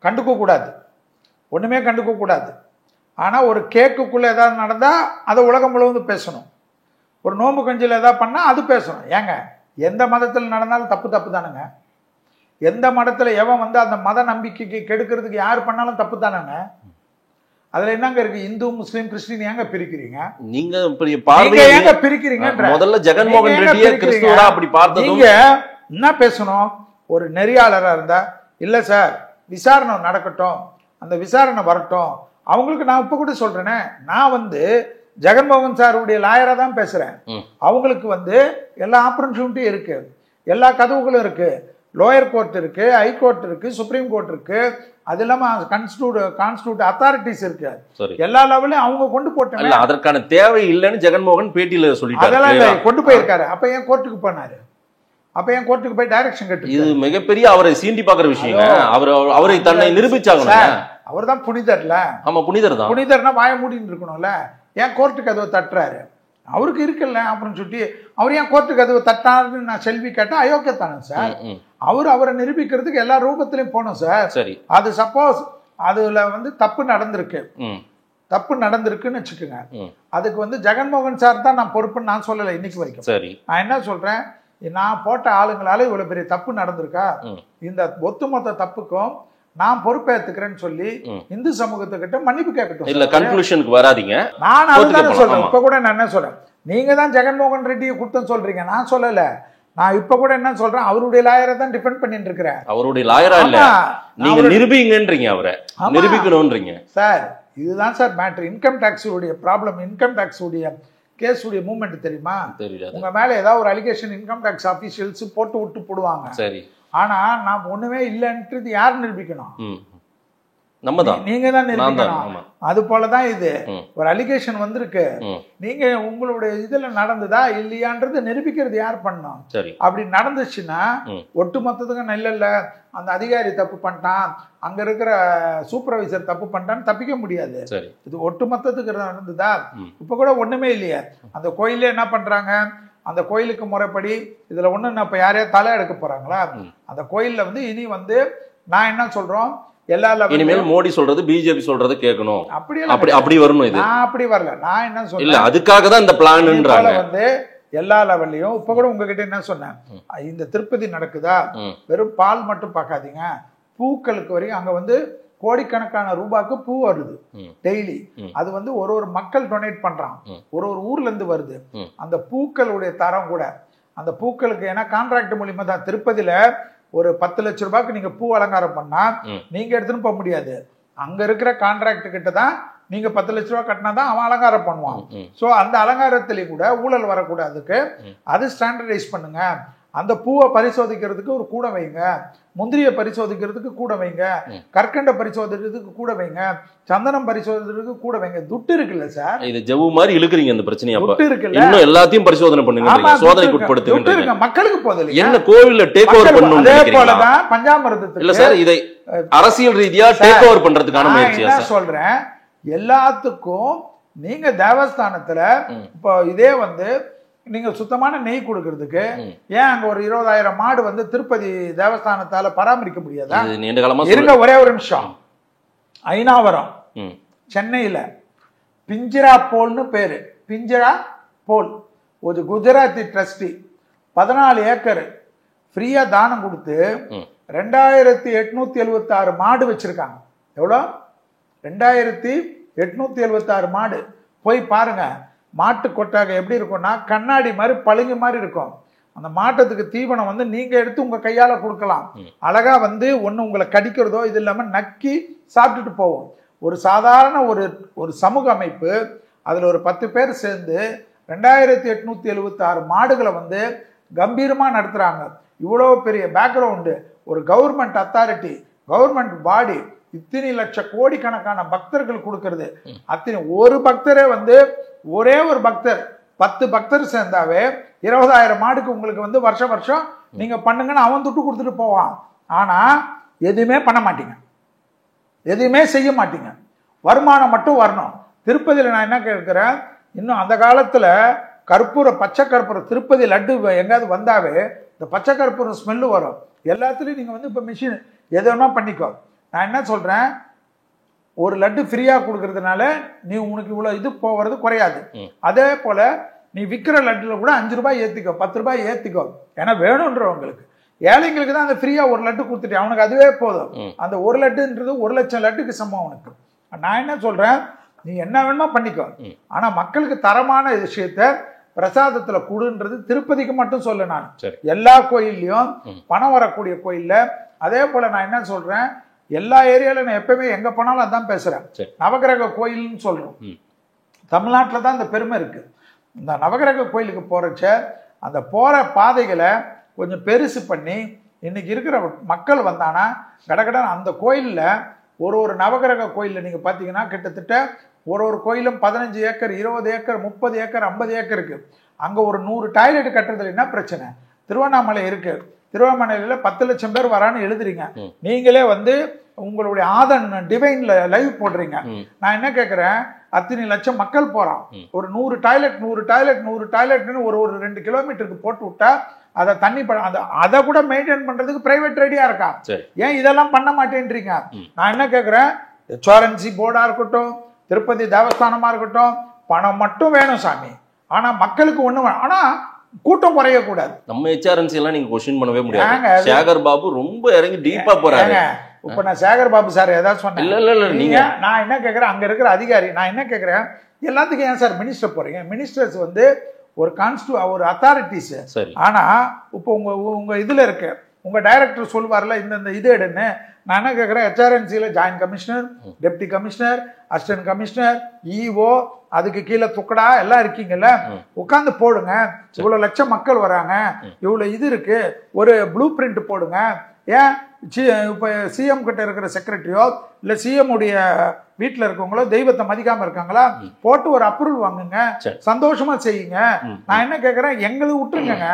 கண்டுக்க கூடாது, ஒண்ணுமே கண்டுக்க கூடாது. ஆனா ஒரு கேக்குக்குள்ள ஏதாவது நடந்தா அதை உலகம் முழுவதும் பேசணும். ஒரு நோம்பு கஞ்சியில் ஏதாவது பண்ணா அது பேசணும். ஏங்க எந்த மதத்தில் நடந்தாலும் தப்பு தப்பு தானுங்க. எந்த மதத்துல எவன் வந்து அந்த மத நம்பிக்கைக்கு கெடுக்கிறதுக்கு யார் பண்ணாலும் தப்பு தானுங்க. அதுல என்னங்க இருக்கு? இந்து முஸ்லீம் கிறிஸ்டின் ஏங்க பிரிக்கிறீங்க? நீங்க ஏங்க பிரிக்கிறீங்க? முதல்ல ஜெகன்மோகன் ரெட்டியை கிறிஸ்துவரா அப்படி பார்த்தது. நீங்க என்ன பேசணும்? ஒரு நெறியாளரா இருந்தா இல்ல சார் விசாரணை நடக்கட்டும், அந்த விசாரணை வரட்டும். அவங்களுக்கு நான் இப்ப கூட சொல்றேனே, நான் வந்து ஜெகன்மோகன் சாருடைய லாயரா தான் பேசுறேன். அவங்களுக்கு வந்து எல்லா ஆப்பர்ச்சுனிட்டியும் இருக்கு, எல்லா கதவுகளும் இருக்கு. லோயர் கோர்ட் இருக்கு, ஹைகோர்ட் இருக்கு, சுப்ரீம் கோர்ட் இருக்கு, அது இல்லாம கான்ஸ்டிடியூட் அத்தாரிட்டிஸ் இருக்கு. எல்லா லெவலையும் அவங்க கொண்டு போட்டாங்க. அதற்கான தேவை இல்லைன்னு ஜெகன்மோகன் பேட்டியில சொல்லிட்டாரு. அதெல்லாம் கொண்டு போயிருக்காரு. அப்ப ஏன் கோர்ட்டுக்கு போனாரு? அப்ப என் கோர்ட்டுக்கு போய் டைரக்ஷன் கேட்டு. இது மிகப்பெரிய அவரை சீண்டி பாக்குற விஷயம். அவரை தன்னை நிரூபிச்சாங்க. அவர் தான் புனிதர்ல. ஆமா, புனிதர் தான். புனிதர்னா வாய மூடின்னு இருக்கணும்ல. ஏன் கோர்ட்டு கதவை தட்டுறாரு? அவருக்கு இருக்குல்ல. அப்புறம் சுட்டி அவர் ஏன் கோர்ட்டு கதவை தட்டாருன்னு நான் செல்வி கேட்டா அயோக்கியத்தானே சார். அவரை நிரூபிக்கிறதுக்கு எல்லா ரூபத்திலையும் போனோம் சார். சரி, அது சப்போஸ் அதுல தப்பு நடந்திருக்கு, தப்பு நடந்திருக்குன்னு வச்சுக்கோங்க. அதுக்கு ஜெகன்மோகன் சார் தான் நான் பொறுப்புன்னு நான் சொல்லலை இன்னைக்கு வரைக்கும். சரி, நான் என்ன சொல்றேன், நான் போட்ட ஆளுங்களால இவ்வளவு பெரிய தப்பு நடந்திருக்கா, இந்த ஒட்டுமொத்த தப்புக்கும் நான் பொறுப்பேற்றுக்கிறேன்னு சொல்லி இந்து சமூகத்துக்கிட்ட மன்னிப்பு கேட்கட்டும். இல்ல கன்க்ளூஷனுக்கு வராதீங்க. நான் அதுதான் சொல்றேன். இப்ப கூட நான் என்ன சொல்றேன், நீங்க தான் ஜெகன்மோகன் ரெட்டியை குற்றம் சொல்றீங்க, நான் சொல்லல. நான் இப்ப கூட என்ன சொல்றேன், அவருடைய லாயரை தான் டிபெண்ட் பண்ணிட்டு இருக்கிறேன். அவருடைய லாயரா இல்ல, நீங்க நிரூபிங்கன்றீங்க, அவரை நிரூபிக்கணும்ன்றீங்க சார். இதுதான் சார் மேட்டர். இன்கம் டாக்ஸ் உடைய ப்ராப்ளம், இன்கம் டாக்ஸ் உடைய கேஸ் உடைய மூவ்மெண்ட் தெரியுமா? உங்க மேல ஏதாவது ஒரு அலிகேஷன் இன்கம் டாக்ஸ் ஆபீஷியல்ஸ் போட்டு விட்டு போடுவாங்க. சரி, ஆனா நான் ஒண்ணுமே இல்லைன்றது யார் நிரூபிக்கணும்? நீங்க தான் நிரூபிக்கணும். அது போலதான் இது. ஒரு அலிகேஷன் வந்திருக்கு, நீங்க உங்களுடைய இதுல நடந்ததா இல்லையான்றது நிரூபிக்கிறது யார் பண்ணணும்? அப்படி நடந்துச்சுன்னா ஒட்டுமொத்தத்துக்கும் இல்ல அந்த அதிகாரி தப்பு பண்ணிட்டான், அங்க இருக்கிற சூப்பர்வைசர் தப்பு பண்ணிட்டான்னு தப்பிக்க முடியாது. இது ஒட்டுமொத்தத்துக்கு நடந்ததா? இப்ப கூட ஒண்ணுமே இல்லையே. அந்த கோயிலே என்ன பண்றாங்க, அந்த கோயிலுக்கு முறைப்படி இதுல ஒண்ணு இப்ப யாரையா தலை எடுக்க போறாங்களா? அந்த கோயில்ல இனி நான் என்ன சொல்றோம், எல்லா இனிமேல் மோடி சொல்றது பிஜேபி சொல்றது கேட்கணும். அப்படி வரணும். இது நான் அப்படி வரல. நான் என்ன சொல்றேன், இல்ல அதுக்காக தான் இந்த பிளான்ன்றாங்க. எல்லா லெவல்லையும் இப்ப கூட உங்ககிட்ட என்ன சொன்னேன், இந்த திருப்பதி நடக்குதா, வெறும் பால் மட்டும் பார்க்காதீங்க, பூக்களுக்கு வரைக்கும் அங்க கோடிக்கணக்கான ரூபாய்க்கு பூ வருது டெய்லி. அது ஒரு மக்கள் டொனேட் பண்றான், ஒரு ஊர்ல இருந்து வருது. அந்த பூக்களுடைய தரம் கூட, அந்த பூக்களுக்கு ஏன்னா கான்ட்ராக்ட் மூலியமா தான். திருப்பதியில ஒரு 10 லட்சம் ரூபாய்க்கு நீங்க பூ அலங்காரம் பண்ணா நீங்க எடுத்துன்னு போக முடியாது. அங்க இருக்கிற கான்ட்ராக்ட் கிட்ட தான் நீங்க 10 லட்சம் ரூபாய் கட்டினாதான் அவன் அலங்காரம் பண்ணுவான். சோ அந்த அலங்காரத்திலேயே கூட ஊழல் வரக்கூடாதுக்கு அது ஸ்டாண்டர்டைஸ் பண்ணுங்க. அந்த பூவை பரிசோதிக்கிறதுக்கு ஒரு கூட வைங்க, முந்திரியை பரிசோதிக்கிறதுக்கு கூட வைங்க, கற்கண்டை பரிசோதிக்கிறதுக்கு கூட வைங்க, சந்தனம் பரிசோதிக்கிறதுக்கு கூட வைங்க. துட்டு இருக்குல்ல சார், இது ஜவ்வு மாதிரி இழுக்குறீங்க இந்த பிரச்சனையை. துட்டு இருக்குல்ல, இன்னும் எல்லாத்தையும் பரிசோதனை பண்ணுங்க, சோதனைக்கு உட்படுத்துங்க. மக்களுக்கு போதில்லை என்ன கோவில்ல டேக் ஓவர் பண்ணணும். அதே போலதான் பஞ்சாமிர்தத்துக்கு இல்ல சார், இதை அரசியல் ரீதியா டேக் ஓவர் பண்றதுக்கான முயற்சியா சார் சொல்றேன். எல்லாத்துக்கும் நீங்க தேவஸ்தானத்துல இப்போ இதே நீங்க சுத்தமான நெய் கொடுக்கறதுக்கு ஏன் அங்க ஒரு 20,000 மாடு திருப்பதி தேவஸ்தானத்தால பராமரிக்க முடியாதா? இருங்க ஒரே ஒரு நிமிஷம். ஐநாவரம் சென்னையில பிஞ்சரா போல்னு பேரு, பிஞ்சரா போல், ஒரு குஜராத்தி ட்ரஸ்டி 14 ஏக்கர் ஃப்ரீயா தானம் கொடுத்து 2876 மாடு வச்சிருக்காங்க. எவ்வளோ? 2876 மாடு. போய் பாருங்க, மாட்டு கொட்டாக எப்படி இருக்கும்னா கண்ணாடி மாதிரி பளிங்கு மாதிரி இருக்கும். அந்த மாட்டத்துக்கு தீவனம் நீங்க எடுத்து உங்க கையால கொடுக்கலாம். அழகா ஒண்ணு உங்களை கடிக்கிறதோ இது இல்லாம நக்கி சாப்பிட்டுட்டு போவோம். ஒரு சாதாரண ஒரு சமூக அமைப்பு அதுல ஒரு 10 பேர் சேர்ந்து 2876 மாடுகளை கம்பீரமா நடத்துறாங்க. இவ்வளவு பெரிய பேக்ரவுண்டு, ஒரு கவர்மெண்ட் அத்தாரிட்டி, கவர்மெண்ட் பாடி, இத்தனை லட்ச கோடிக்கணக்கான பக்தர்கள் கொடுக்கறது. அத்தனை ஒரு பக்தரே ஒரே ஒரு பக்தர் 10 பக்தர் சேர்ந்தாவே 20,000 மாடுக்கு உங்களுக்கு வருஷம் வருஷம் நீங்க பண்ணுங்கன்னு அவன் துட்டு கொடுத்துட்டு போவான். ஆனா எதுவுமே பண்ண மாட்டீங்க, எதுவுமே செய்ய மாட்டீங்க. வருமானம் மட்டும் வரணும். திருப்பதியில நான் என்ன கேட்கிறேன், இன்னும் அந்த காலத்துல கற்பூரம், பச்சை கற்பூரம், திருப்பதி லட்டு எங்காவது வந்தாவே இந்த பச்சை கற்பூரம் ஸ்மெல்லு வரும். எல்லாத்துலயும் நீங்க இப்ப மிஷின் எது வேணா பண்ணிக்கோ. நான் என்ன சொல்றேன், ஒரு லட்டு ஃப்ரீயா கொடுக்கறதுனால நீ உனக்கு இவ்வளவு இது போவது குறையாது. அதே போல நீ விற்கிற லட்டுல கூட 5 ரூபாய் ஏத்திக்கோ, 10 ரூபாய் ஏத்திக்கோ. ஏன்னா வேணும்ன்றவங்களுக்கு, ஏழைங்களுக்கு தான் அந்த ஃப்ரீயா ஒரு லட்டு கொடுத்துட்டு அவனுக்கு அதுவே போதும். அந்த ஒரு லட்டுன்றது 1 லட்சம் லட்டுக்கு சமம் அவனுக்கு. நான் என்ன சொல்றேன், நீ என்ன வேணுமா பண்ணிக்கோ, ஆனா மக்களுக்கு தரமான விஷயத்த பிரசாதத்துல கூடுன்றது திருப்பதிக்கு மட்டும் சொல்ல. நான் எல்லா கோயில்லையும் பணம் வரக்கூடிய கோயில்ல. அதே போல நான் என்ன சொல்றேன், எல்லா ஏரியால நான் எப்பவுமே எங்க போனாலும் அதான் பேசுறேன். நவகிரக கோயில்னு சொல்றோம், தமிழ்நாட்டில் தான் இந்த பெருமை இருக்கு. இந்த நவகிரக கோயிலுக்கு போறச்ச அந்த போற பாதைகளை கொஞ்சம் பெருசு பண்ணி இன்னைக்கு இருக்கிற மக்கள் வந்தானா கடகடன் அந்த கோயில்ல ஒரு நவகிரக கோயில்ல நீங்க பாத்தீங்கன்னா கிட்டத்தட்ட ஒரு கோயிலும் 15 ஏக்கர், 20 ஏக்கர், 30 ஏக்கர், 50 ஏக்கர் இருக்கு. அங்க ஒரு 100 டாய்லெட் கட்டுறதுல என்ன பிரச்சனை? திருவண்ணாமலை இருக்கு, திருவண்ணாமலையில 10 லட்சம் பேர் வரான்னு எழுதுறீங்க, நீங்களே வந்து உங்களுடைய ஆதன் டிவைன்ல லைவ் போடுறீங்க. நான் என்ன கேட்கிறேன், அத்தனை லட்சம் மக்கள் போறான், ஒரு 100 டாய்லெட்னு ஒரு 2 கிலோமீட்டருக்கு போட்டு விட்டா அதை தண்ணி அதை கூட மெயின்டைன் பண்றதுக்கு பிரைவேட் ரெடியா இருக்கான். ஏன் இதெல்லாம் பண்ண மாட்டேன்றீங்க? நான் என்ன கேட்கிறேன், HRNC போர்டா இருக்கட்டும், திருப்பதி தேவஸ்தானமா இருக்கட்டும், பணம் மட்டும் வேணும் சாமி. ஆனா மக்களுக்கு ஒண்ணு ஆனா கூட்டம் குறைய கூடாது. நம்ம HRNC எல்லாம் நீங்க क्वेश्चन பண்ணவே முடியாது. சேகர் பாபு ரொம்ப இறங்கி டீப்பா போறாரு. இப்ப நான் சேகர் பாபு சார் ஏதாவது சொன்னேன்? இல்ல நீங்க, நான் என்ன கேட்கிறேன், அங்க இருக்கிற அதிகாரி நான் என்ன கேட்கிறேன், எல்லாத்துக்கும் ஏன் சார் மினிஸ்டர் போறீங்க? மினிஸ்டர்ஸ் வந்து ஒரு ஒரு அத்தாரிட்டிஸ். ஆனா இப்ப உங்க இதுல இருக்கு, உங்க டைரக்டர் சொல்லுவார்ல இந்த இது எடுன்னு. நான் என்ன கேட்கிறேன், HRNCல joint commissioner, deputy commissioner, assistant commissioner, EO, அதுக்கு கீழே துக்கடா எல்லாம் இருக்கீங்கல்ல, உட்காந்து போடுங்க. இவ்வளவு லட்சம் மக்கள் வராங்க, இவ்வளவு இது இருக்கு, ஒரு ப்ளூ பிரிண்ட் போடுங்க. ஏன் இப்ப சிஎம் கிட்ட இருக்கிற செக்ரட்டரியோ இல்ல சிஎம் உடைய வீட்டுல இருக்கவங்களோ தெய்வத்தை மதிக்காம இருக்காங்களா? போட்டு ஒரு அப்ரூவல் வாங்குங்க, சந்தோஷமா செய்யுங்க. நான் என்ன கேட்கிறேன், எங்களுக்கு விட்டுருங்க.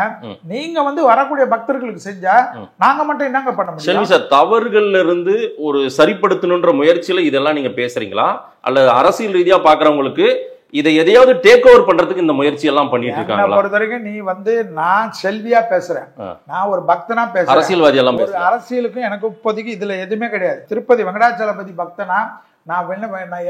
நீங்க வந்து வரக்கூடிய பக்தர்களுக்கு செஞ்சா நாங்க மட்டும் என்னங்க பண்ண முடியும்? சார், தவறுகள்ல இருந்து ஒரு சரிப்படுத்தணுன்ற முயற்சியில இதெல்லாம் நீங்க பேசுறீங்களா, அல்லது அரசியல் ரீதியா பாக்குறவங்களுக்கு இதை எதையாவது டேக் ஓவர் பண்றதுக்கு இந்த முயற்சி எல்லாம் பண்ணிட்டு இருக்காங்களா? பொறுத்த வரைக்கும் நீ வந்து நான் செல்வியா பேசுறேன், நான் ஒரு பக்தனா பேசுறேன், அரசியல்வாதி எல்லாம் ஒரு அரசியலுக்கும் எனக்கு இப்போதைக்கு இதுல எதுவுமே கிடையாது. திருப்பதி வெங்கடாச்சலபதி பக்தனா, நான்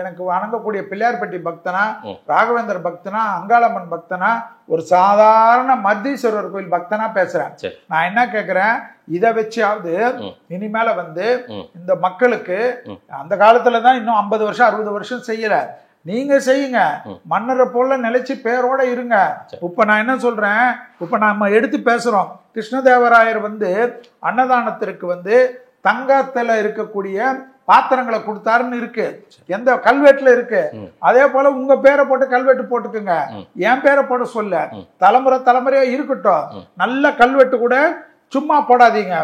எனக்கு வணங்கக்கூடிய பிள்ளையார்பட்டி பக்தனா, ராகவேந்தர் பக்தனா, அங்காளம்மன் பக்தனா, ஒரு சாதாரண மத்தீஸ்வரர் கோயில் பக்தனா பேசுறேன். நான் என்ன கேட்கிறேன், இதை வச்சாவது இனிமேல வந்து இந்த மக்களுக்கு, அந்த காலத்துலதான் இன்னும் 50 வருஷம் 60 வருஷம் செய்யல, நீங்க செய்யுங்க, மன்னரை போல நிலைச்சு பேரோட இருங்க. இப்ப நான் என்ன சொல்றேன், இப்ப நாம எடுத்து பேசுறோம், கிருஷ்ணதேவராயர் வந்து அன்னதானத்திற்கு வந்து தங்கத்துல இருக்கக்கூடிய பாத்திரங்களை கொடுத்தாருன்னு இருக்கு, எந்த கல்வெட்டுல இருக்கு. அதே போல உங்க பேரை போட்டு கல்வெட்டு போட்டுக்குங்க, என் பேரை போட சொல்ல, தலைமுறையா இருக்கட்டும். நல்ல கல்வெட்டு கூட சும்மா போடாதீங்க,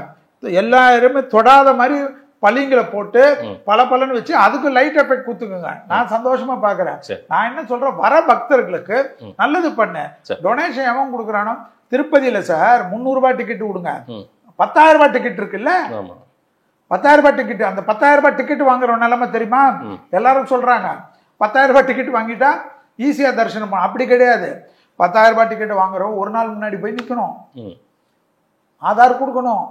எல்லாருமே தொடாத மாதிரி பள்ளிங்களை போட்டு பலன்னு வச்சு அதுக்கு லைட் எஃபெக்ட் குத்துக்குங்க. நான் சந்தோஷமா பாக்குறேன். நான் என்ன சொல்றேன், வர பக்தர்களுக்கு நல்லது பண்ணு. டொனேஷன் எவன் கொடுக்குறானோ, திருப்பதியில சார் 300 ரூபாய் டிக்கெட் கொடுங்க, 10,000 ரூபாய் டிக்கெட் இருக்குல்ல, 10,000 ரூபாய் டிக்கெட், அந்த 10,000 ரூபாய் டிக்கெட் வாங்குற நிலைமை தெரியுமா? எல்லாரும் சொல்றாங்க 10,000 ரூபாய் டிக்கெட் வாங்கிட்டா ஈஸியா தரிசனம் பண்ண. அப்படி கிடையாது. 10,000 ரூபாய் டிக்கெட் வாங்குறோம், ஒரு நாள் முன்னாடி போய் நிக்கணும், ஆதார் கொடுக்கணும்,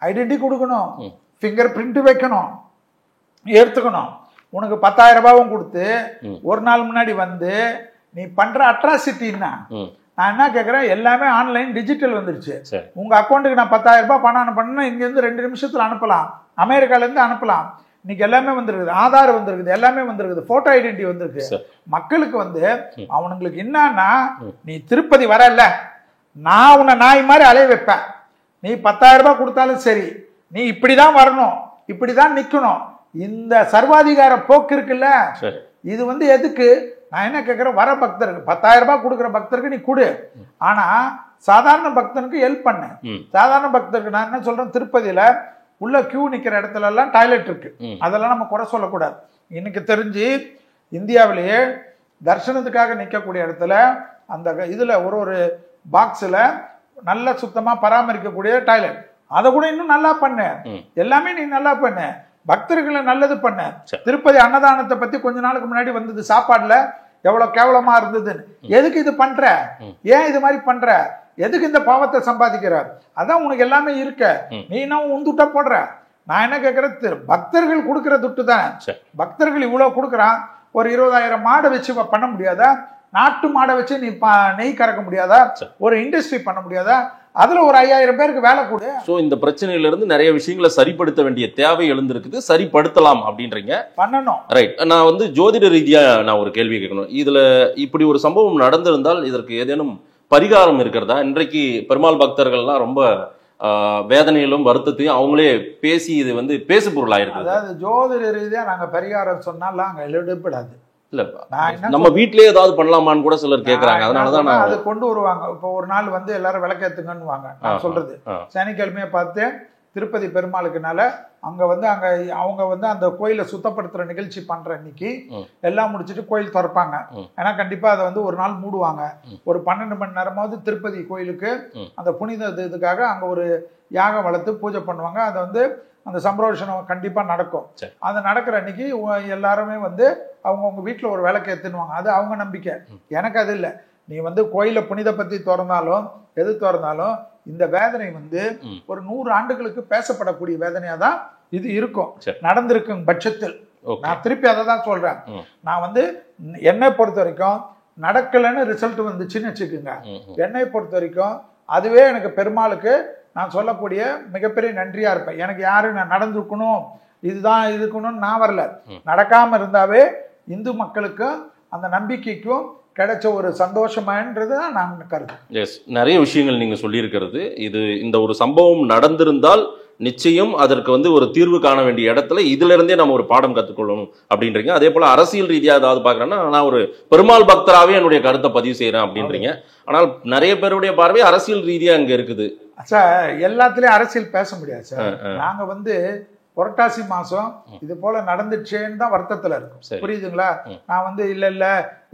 ஐடென்டி கொடுக்கணும், ஃபிங்கர் பிரிண்ட் வைக்கணும், எடுத்துக்கணும். உனக்கு 10,000 ரூபாயும் கொடுத்து ஒரு நாள் முன்னாடி வந்து நீ பண்ற அட்ராசிட்டின்னா, நான் என்ன கேட்கிறேன், எல்லாமே ஆன்லைன் டிஜிட்டல் வந்துருச்சு. உங்க அக்கௌண்ட்டுக்கு நான் 10,000 ரூபாய் பணம் அனுப்பணும்னா இங்க இருந்து 2 நிமிஷத்துல அனுப்பலாம், அமெரிக்கால இருந்து அனுப்பலாம். இன்னைக்கு எல்லாமே வந்திருக்குது, ஆதார் வந்திருக்குது, எல்லாமே வந்திருக்குது, போட்டோ ஐடென்டி வந்திருக்கு. மக்களுக்கு வந்து அவனுங்களுக்கு என்னன்னா, நீ திருப்பதி வரல, நான் உன்னை நாய் மாதிரி அலைய வைப்பேன், நீ 10,000 ரூபாய் கொடுத்தாலும் சரி, நீ இப்படிதான் வரணும், இப்படிதான் நிக்கணும். இந்த சர்வாதிகார போக்கு இருக்குல்ல, இது வந்து எதுக்கு? நான் என்ன கேட்கிறேன், வர பக்தருக்கு 10,000 ரூபாய் கொடுக்குற பக்தருக்கு நீ கொடு, ஆனா சாதாரண பக்தனுக்கு ஹெல்ப் பண்ணு. சாதாரண பக்தருக்கு நான் என்ன சொல்றேன், திருப்பதியில உள்ள கியூ நிக்கிற இடத்துல எல்லாம் டாய்லெட் இருக்கு, அதெல்லாம் நம்ம குறை சொல்லக்கூடாது. இன்னைக்கு தெரிஞ்சு இந்தியாவிலேயே தர்சனத்துக்காக நிக்கக்கூடிய இடத்துல அந்த இதுல ஒரு பாக்ஸ்ல நல்ல சுத்தமா பராமரிக்கக்கூடிய டாய்லெட், அதை கூட இன்னும் நல்லா பண்ணு. எல்லாமே நீ நல்லா பண்ணு, பக்தர்களை நல்லது பண்ண. திருப்பதி அன்னதானத்தை பத்தி கொஞ்ச நாளுக்கு முன்னாடி வந்தது, சாப்பாடுல எவ்வளவு கேவலமா இருந்ததுன்னு. எதுக்கு இது பண்ற? ஏன் இது மாதிரி பண்ற? எதுக்கு இந்த பாவத்தை சம்பாதிக்கிற? அதான் உனக்கு எல்லாமே இருக்க, நீ என்ன உந்துட்டா போடுற. நான் என்ன கேட்கறேன், பக்தர்கள் கொடுக்கிற துட்டு தான். பக்தர்கள் இவ்வளவு கொடுக்குறான், ஒரு 20,000 மாடை வச்சு பண்ண முடியாதா? நாட்டு மாடை வச்சு நீ நெய் கறக்க முடியாதா? ஒரு இண்டஸ்ட்ரி பண்ண முடியாதா? அதுல ஒரு 5,000 பேருக்கு வேலை கொடு. சோ இந்த பிரச்சனையில இருந்து நிறைய விஷயங்களை சரிப்படுத்த வேண்டிய தேவை எழுந்திருக்குது, சரிப்படுத்தலாம் அப்படின்றீங்க, பண்ணணும். ரைட். நான் வந்து ஜோதிட ரீதியா நான் ஒரு கேள்வி கேட்கணும். இதுல இப்படி ஒரு சம்பவம் நடந்திருந்தால் இதற்கு ஏதேனும் பரிகாரம் இருக்கிறதா? இன்றைக்கு பெருமாள் பக்தர்கள்லாம் ரொம்ப வேதனையிலும் வருத்தத்தையும் அவங்களே பேசி இது வந்து பேசு பொருளாயிருக்கு. அதாவது ஜோதிட ரீதியா நாங்க பரிகாரம் சொன்னாலும் அங்க எழுதப்படாது. இல்ல நம்ம வீட்லயே ஏதாவது பண்ணலாமான்னு கூட சிலர் கேக்குறாங்க. அதனாலதான் நான் அது கொண்டு வருவாங்க. இப்போ ஒரு நாள் வந்து எல்லாரும் விளக்கேத்துங்கன்னு வாங்க. நான் சொல்றது சனிக்கிழமையை பார்த்து திருப்பதி பெருமாளுக்குனால அங்க அவங்க அந்த கோயிலை சுத்தப்படுத்துற நிகழ்ச்சி பண்ற அன்னைக்கு எல்லாம் முடிச்சுட்டு கோயில் திறப்பாங்க. ஏன்னா கண்டிப்பா அதை ஒரு நாள் மூடுவாங்க. ஒரு 12 மணி நேரமாவது திருப்பதி கோயிலுக்கு அந்த புனித இதுக்காக அங்க ஒரு யாகம் வளர்த்து பூஜை பண்ணுவாங்க. அதை அந்த சம்பிரோஷனம் கண்டிப்பா நடக்கும். அது நடக்கிற அன்னைக்கு எல்லாருமே அவங்கவுங்க வீட்டுல ஒரு விளக்கு ஏத்துனுவாங்க. அது அவங்க நம்பிக்கை. எனக்கு அது இல்லை. நீ கோயில புனித பத்தி திறந்தாலும் எது திறந்தாலும் இந்த வேதனை ஒரு 100 ஆண்டுகளுக்கு பேசப்படக்கூடிய வேதனையா தான் இது இருக்கும். நடந்திருக்கும் பட்சத்தில் நான் திருப்பி அதை தான் சொல்றேன். நான் என்னை பொறுத்த வரைக்கும் நடக்கலைன்னு ரிசல்ட் வந்துச்சுன்னு வச்சுக்கோங்க, என்னை பொறுத்த வரைக்கும் அதுவே எனக்கு பெருமாளுக்கு நான் சொல்லக்கூடிய மிகப்பெரிய நன்றியா இருப்பேன். எனக்கு யாரு நான் நடந்துக்கணும் இதுதான் இருக்கணும்னு நான் வரல. நடக்காம இருந்தாவே இந்து மக்களுக்கும் அந்த நம்பிக்கைக்கும் கிடைச்ச ஒரு சந்தோஷமான்றது தான் நான் கருது. எஸ், நிறைய விஷயங்கள் நீங்க சொல்லியிருக்கிறது. இந்த ஒரு சம்பவம் நடந்திருந்தால் நிச்சயம் அதற்கு ஒரு தீர்வு காண வேண்டிய இடத்துல இதுல இருந்தே நம்ம ஒரு பாடம் கத்துக்கொள்ளணும் அப்படின்றீங்க. அதே போல அரசியல் ரீதியா ஏதாவது பாக்குறேன்னா நான் ஒரு பெருமாள் பக்தராகவே என்னுடைய கருத்தை பதிவு செய்யறேன் அப்படின்றீங்க. ஆனால் நிறைய பேருடைய பார்வை அரசியல் ரீதியா அங்க இருக்குது. சார் எல்லாத்துலயும் அரசியல் பேச முடியாது சார். நாங்க புரட்டாசி மாசம் இது போல நடந்துச்சேன்னு தான் வருத்தத்துல இருக்கும். புரியுதுங்களா? நான் இல்ல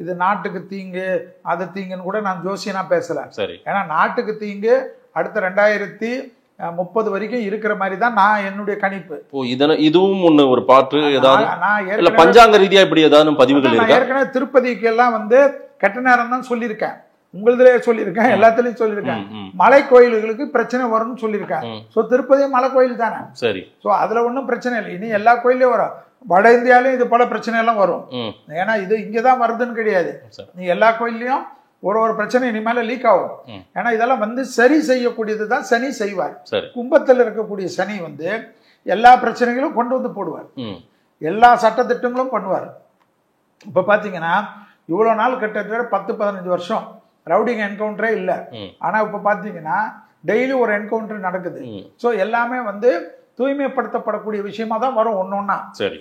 இது நாட்டுக்கு தீங்கு அது தீங்குன்னு கூட நான் ஜோசியனா பேசல. ஏன்னா நாட்டுக்கு தீங்கு அடுத்த 2030 வரைக்கும் இருக்கிற மாதிரி தான் நான் என்னுடைய கணிப்பு. இதுவும் ஒண்ணு ஒரு பாட்டு ஏதாவது பஞ்சாங்க ரீதியா இப்படி ஏதாவது பதிவுகள் இருக்கா? ஏற்கனவே திருப்பதிக்கு எல்லாம் கெட்ட நேரம் தான் சொல்லியிருக்கேன். உங்களுதுலயே சொல்லியிருக்கேன், எல்லாத்துலயும் சொல்லியிருக்கேன். மலை கோயில்களுக்கு பிரச்சனை வரும்னு சொல்லியிருக்கேன். சோ திருப்பதியும் மலை கோயில் தானே. சரி. சோ அதுல ஒன்றும் பிரச்சனை இல்லை. இனி எல்லா கோயிலையும் வரும். வட இந்தியாலையும் இது போல பிரச்சனை எல்லாம் வரும். ஏன்னா இது இங்கதான் வருதுன்னு கிடையாது. நீ எல்லா கோயிலையும் ஒரு பிரச்சனை இனிமேல லீக் ஆகும். ஏன்னா இதெல்லாம் சரி செய்யக்கூடியதுதான் சனி செய்வார். கும்பத்தில் இருக்கக்கூடிய சனி எல்லா பிரச்சனைகளும் கொண்டு போடுவார். எல்லா சட்டத்திட்டங்களும் பண்ணுவார். இப்ப பாத்தீங்கன்னா இவ்வளவு நாள் கிட்டத்தட்ட 10-15 வருஷம் ரவுடிங் என்கவுண்டரே இல்லை. ஆனா இப்ப பாத்தீங்கன்னா டெய்லி ஒரு என்கவுண்டர் நடக்குது. சோ எல்லாமே தூய்மைப்படுத்தப்படக்கூடிய விஷயமா தான் வரும் ஒன்னொன்னா.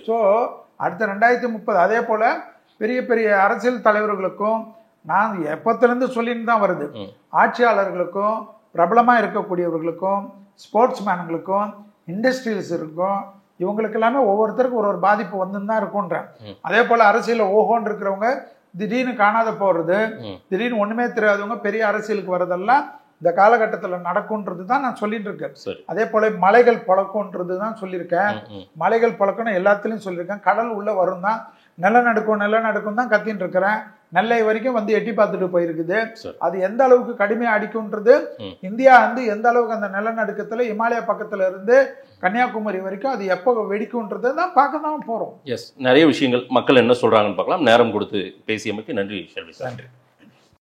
சோ அடுத்த 2030 அதே போல பெரிய பெரிய அரசியல் தலைவர்களுக்கும் நான் எப்பத்திலிருந்து சொல்லின்னு தான் வருது. ஆட்சியாளர்களுக்கும் பிரபலமா இருக்கக்கூடியவர்களுக்கும் ஸ்போர்ட்ஸ் மேன்களுக்கும் இண்டஸ்ட்ரியல்ஸுக்கும் இவங்களுக்கு எல்லாமே ஒவ்வொருத்தருக்கும் ஒரு பாதிப்பு தான் இருக்கும்ன்றேன். அதே போல அரசியல் ஓஹோன்னு இருக்கிறவங்க திடீர்னு காணாத போறது, திடீர்னு ஒண்ணுமே தெரியாதவங்க பெரிய அரசியலுக்கு வர்றதெல்லாம் இந்த காலகட்டத்தில் நடக்கும்ன்றது தான் நான் சொல்லிட்டு இருக்கேன். அதே போல மலைகள் பழக்கம்ன்றது தான் சொல்லியிருக்கேன். மலைகள் பழக்கம்னு எல்லாத்துலயும் சொல்லியிருக்கேன். கடல் உள்ள வரும் தான். நிலநடுக்கம் தான் கத்தின்னு இருக்கிறேன். நெல்லை வரைக்கும் எட்டி பார்த்துட்டு போயிருக்குது. அது எந்த அளவுக்கு கடுமையா அடிக்கும்ன்றது இந்தியா எந்த அளவுக்கு அந்த நிலநடுக்கத்துல இமாலய பக்கத்துல இருந்து கன்னியாகுமரி வரைக்கும் அது எப்போ வெடிக்கும்ன்றது தான் பார்க்க தான் போறோம். எஸ், நிறைய விஷயங்கள் மக்கள் என்ன சொல்றாங்கன்னு பார்க்கலாம். நேரம் கொடுத்து பேசியமைக்கு நன்றி. நன்றி.